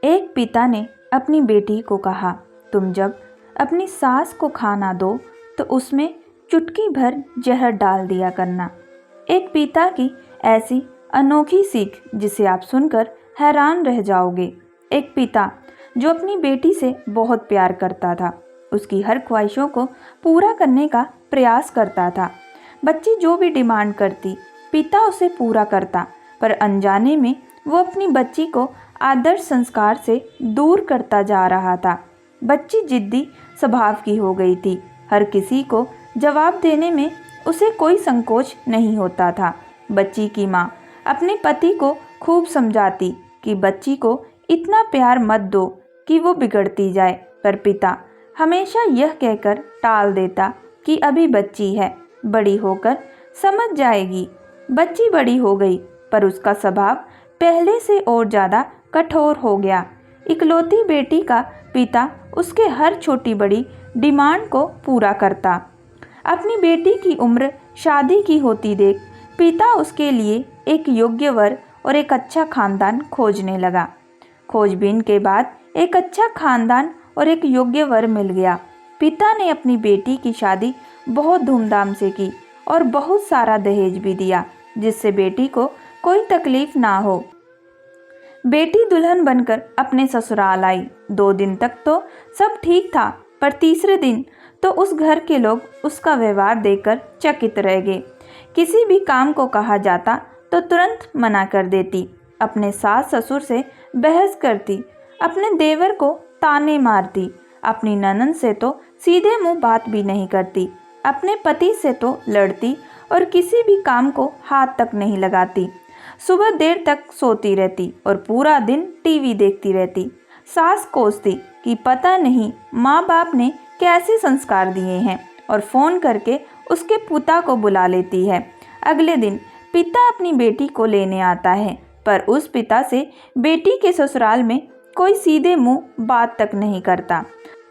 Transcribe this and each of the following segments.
एक पिता ने अपनी बेटी को कहा, तुम जब अपनी सास को खाना दो तो उसमें चुटकी भर जहर डाल दिया करना। एक पिता की ऐसी अनोखी सीख जिसे आप सुनकर हैरान रह जाओगे। एक पिता जो अपनी बेटी से बहुत प्यार करता था, उसकी हर ख्वाहिशों को पूरा करने का प्रयास करता था। बच्ची जो भी डिमांड करती, पिता उसे पूरा करता, पर अनजाने में वो अपनी बच्ची को आदर्श संस्कार से दूर करता जा रहा था। बच्ची जिद्दी स्वभाव की हो गई थी। हर किसी को जवाब देने में उसे कोई संकोच नहीं होता था। बच्ची की माँ अपने पति को खूब समझाती कि बच्ची को इतना प्यार मत दो कि वो बिगड़ती जाए, पर पिता हमेशा यह कहकर टाल देता कि अभी बच्ची है, बड़ी होकर समझ जाएगी। बच्ची बड़ी हो गई, पर उसका स्वभाव पहले से और ज़्यादा कठोर हो गया। इकलौती बेटी का पिता उसके हर छोटी बड़ी डिमांड को पूरा करता। अपनी बेटी की उम्र शादी की होती देख पिता उसके लिए एक योग्य वर और एक अच्छा खानदान खोजने लगा। खोजबीन के बाद एक अच्छा खानदान और एक योग्य वर मिल गया। पिता ने अपनी बेटी की शादी बहुत धूमधाम से की और बहुत सारा दहेज भी दिया, जिससे बेटी को कोई तकलीफ ना हो। बेटी दुल्हन बनकर अपने ससुराल आई। 2 दिन तक तो सब ठीक था, पर तीसरे दिन तो उस घर के लोग उसका व्यवहार देखकर चकित रह गए। किसी भी काम को कहा जाता तो तुरंत मना कर देती, अपने सास ससुर से बहस करती, अपने देवर को ताने मारती, अपनी ननद से तो सीधे मुंह बात भी नहीं करती, अपने पति से तो लड़ती और किसी भी काम को हाथ तक नहीं लगाती। सुबह देर तक सोती रहती और पूरा दिन टीवी देखती रहती। सास कोसती कि पता नहीं माँ बाप ने कैसे संस्कार दिए हैं और फ़ोन करके उसके पिता को बुला लेती है। अगले दिन पिता अपनी बेटी को लेने आता है, पर उस पिता से बेटी के ससुराल में कोई सीधे मुंह बात तक नहीं करता।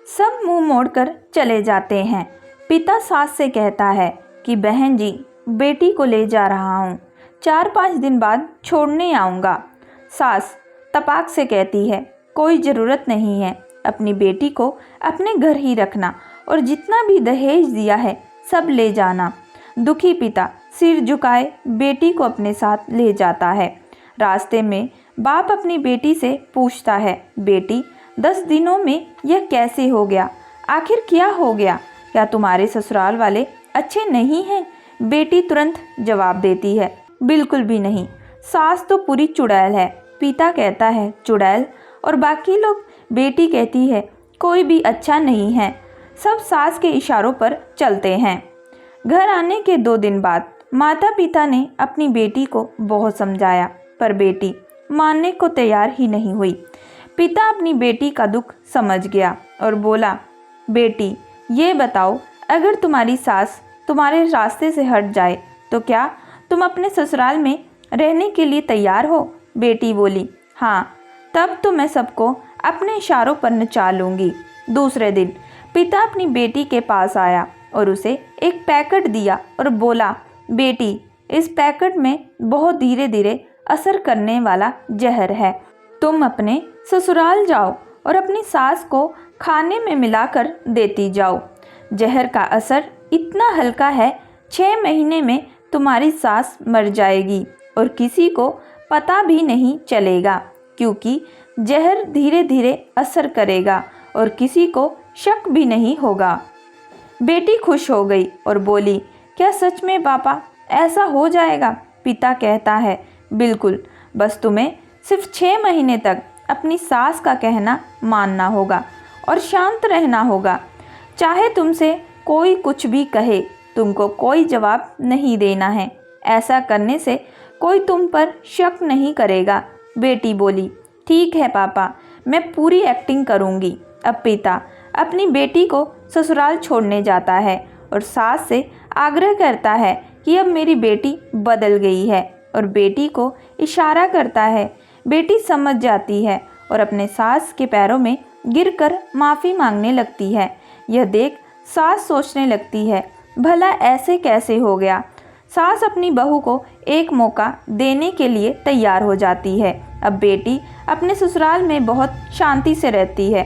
सब मुंह मोड़कर चले जाते हैं। पिता सास से कहता है कि बहन जी, बेटी को ले जा रहा हूँ, 4-5 दिन बाद छोड़ने आऊँगा। सास तपाक से कहती है, कोई ज़रूरत नहीं है, अपनी बेटी को अपने घर ही रखना और जितना भी दहेज दिया है सब ले जाना। दुखी पिता सिर झुकाए बेटी को अपने साथ ले जाता है। रास्ते में बाप अपनी बेटी से पूछता है, बेटी 10 दिनों में यह कैसे हो गया? आखिर क्या हो गया? क्या तुम्हारे ससुराल वाले अच्छे नहीं हैं? बेटी तुरंत जवाब देती है, बिल्कुल भी नहीं, सास तो पूरी चुड़ैल है। पिता कहता है, चुड़ैल? और बाकी लोग? बेटी कहती है, कोई भी अच्छा नहीं है। सब सास के इशारों पर चलते हैं। घर आने के 2 दिन बाद माता पिता ने अपनी बेटी को बहुत समझाया, पर बेटी मानने को तैयार ही नहीं हुई। पिता अपनी बेटी का दुख समझ गया और बोला, बेटी ये बताओ, अगर तुम्हारी सास तुम्हारे रास्ते से हट जाए तो क्या तुम अपने ससुराल में रहने के लिए तैयार हो? बेटी बोली, हाँ, तब तो मैं सबको अपने इशारों पर नचा लूँगी। दूसरे दिन पिता अपनी बेटी के पास आया और उसे एक पैकेट दिया और बोला, बेटी इस पैकेट में बहुत धीरे धीरे असर करने वाला जहर है। तुम अपने ससुराल जाओ और अपनी सास को खाने में मिलाकर देती जाओ। जहर का असर इतना हल्का है, 6 महीने में तुम्हारी सास मर जाएगी और किसी को पता भी नहीं चलेगा, क्योंकि जहर धीरे धीरे असर करेगा और किसी को शक भी नहीं होगा। बेटी खुश हो गई और बोली, क्या सच में पापा ऐसा हो जाएगा? पिता कहता है, बिल्कुल, बस तुम्हें सिर्फ 6 महीने तक अपनी सास का कहना मानना होगा और शांत रहना होगा। चाहे तुमसे कोई कुछ भी कहे, तुमको कोई जवाब नहीं देना है। ऐसा करने से कोई तुम पर शक नहीं करेगा। बेटी बोली, ठीक है पापा, मैं पूरी एक्टिंग करूँगी। अब पिता अपनी बेटी को ससुराल छोड़ने जाता है और सास से आग्रह करता है कि अब मेरी बेटी बदल गई है और बेटी को इशारा करता है। बेटी समझ जाती है और अपने सास के पैरों में गिरकर माफ़ी मांगने लगती है। यह देख सास सोचने लगती है, भला ऐसे कैसे हो गया। सास अपनी बहू को एक मौका देने के लिए तैयार हो जाती है। अब बेटी अपने ससुराल में बहुत शांति से रहती है।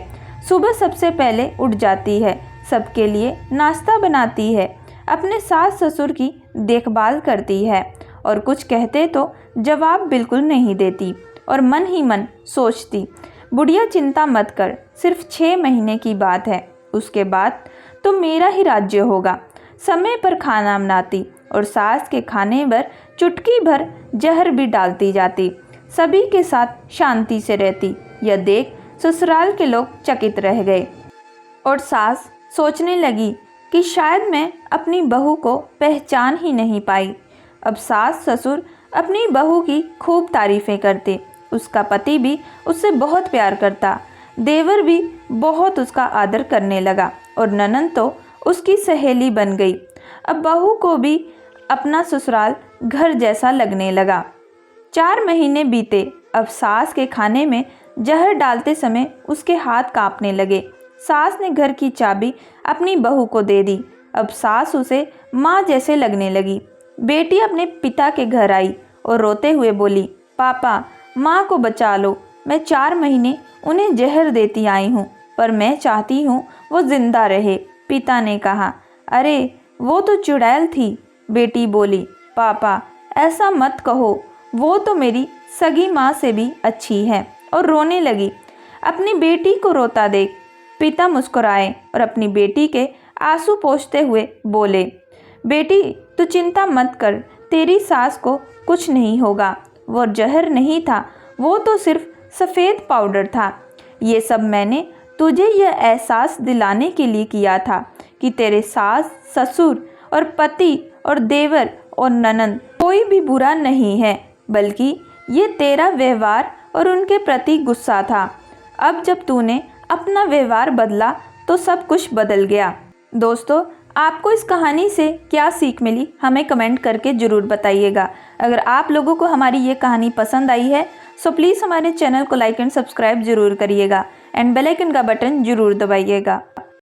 सुबह सबसे पहले उठ जाती है, सबके लिए नाश्ता बनाती है, अपने सास ससुर की देखभाल करती है और कुछ कहते तो जवाब बिल्कुल नहीं देती और मन ही मन सोचती, बुढ़िया चिंता मत कर, सिर्फ 6 महीने की बात है, उसके बाद तो मेरा ही राज्य होगा। समय पर खाना बनाती और सास के खाने पर चुटकी भर जहर भी डालती जाती। सभी के साथ शांति से रहती। यह देख ससुराल के लोग चकित रह गए और सास सोचने लगी कि शायद मैं अपनी बहू को पहचान ही नहीं पाई। अब सास ससुर अपनी बहू की खूब तारीफ़ें करते। उसका पति भी उससे बहुत प्यार करता। देवर भी बहुत उसका आदर करने लगा और ननंद तो उसकी सहेली बन गई। अब बहू को भी अपना ससुराल घर जैसा लगने लगा। 4 महीने बीते। अब सास के खाने में जहर डालते समय उसके हाथ कांपने लगे। सास ने घर की चाबी अपनी बहू को दे दी। अब सास उसे माँ जैसे लगने लगी। बेटी अपने पिता के घर आई और रोते हुए बोली, पापा माँ को बचा लो, मैं 4 महीने उन्हें जहर देती आई हूँ, पर मैं चाहती हूँ वो जिंदा रहे। पिता ने कहा, अरे वो तो चुड़ैल थी। बेटी बोली, पापा ऐसा मत कहो, वो तो मेरी सगी माँ से भी अच्छी है, और रोने लगी। अपनी बेटी को रोता देख पिता मुस्कुराए और अपनी बेटी के आंसू पोंछते हुए बोले, बेटी तू चिंता मत कर, तेरी सास को कुछ नहीं होगा। वो जहर नहीं था, वो तो सिर्फ सफ़ेद पाउडर था। ये सब मैंने तुझे यह एहसास दिलाने के लिए किया था कि तेरे सास ससुर और पति और देवर और ननंद कोई भी बुरा नहीं है, बल्कि ये तेरा व्यवहार और उनके प्रति गुस्सा था। अब जब तूने अपना व्यवहार बदला तो सब कुछ बदल गया। दोस्तों, आपको इस कहानी से क्या सीख मिली हमें कमेंट करके ज़रूर बताइएगा। अगर आप लोगों को हमारी ये कहानी पसंद आई है सो प्लीज़ हमारे चैनल को लाइक एंड सब्सक्राइब ज़रूर करिएगा एंड बेल आइकन का बटन ज़रूर दबाइएगा।